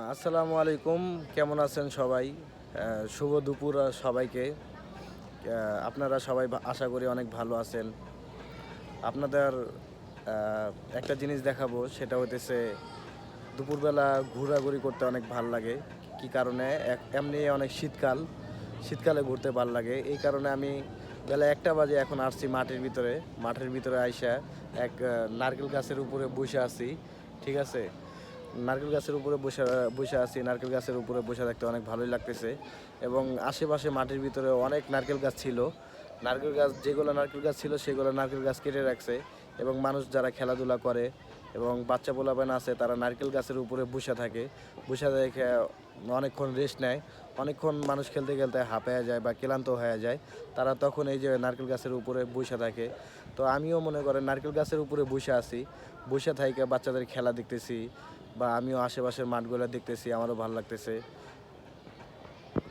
আসসালামু আলাইকুম, কেমন আছেন সবাই? শুভ দুপুর সবাইকে। আপনারা সবাই আশা করি অনেক ভালো আছেন। আপনাদের একটা জিনিস দেখাবো, সেটা হইতেছে দুপুরবেলা ঘোরাঘুরি করতে অনেক ভাল লাগে। কি কারণে? এমনি অনেক শীতকালে ঘুরতে ভাল লাগে। এই কারণে আমি বেলা ১টা বাজে এখন আসছি মাঠের ভিতরে আইসা এক নারকেল গাছের উপরে বসে আছি। ঠিক আছে? নারকেল গাছের উপরে বসে আছি। নারকেল গাছের উপরে বসে থাকতে অনেক ভালোই লাগতেছে এবং আশেপাশে মাঠের ভিতরে অনেক নারকেল গাছ ছিল। যেগুলো নারকেল গাছ ছিল সেগুলো নারকেল গাছ কেটে রাখছে এবং মানুষ যারা খেলাধুলা করে এবং বাচ্চা পোলাপান আছে তারা নারকেল গাছের উপরে বসে থাকে। বসে দেখে অনেকক্ষণ রেস্ট নেয়। অনেকক্ষণ মানুষ খেলতে খেলতে হাঁপায়া যায় বা ক্লান্ত হয়ে যায়। তারা তখন এই যে নারকেল গাছের উপরে বসে থাকে। তো আমিও মনে করেন নারকেল গাছের উপরে বসে আছি। বসে থাইকা বাচ্চাদের খেলা দেখতেছি বা আমিও আশেপাশের মাঠগুলো দেখতেছি, আমারও ভালো লাগতেছে।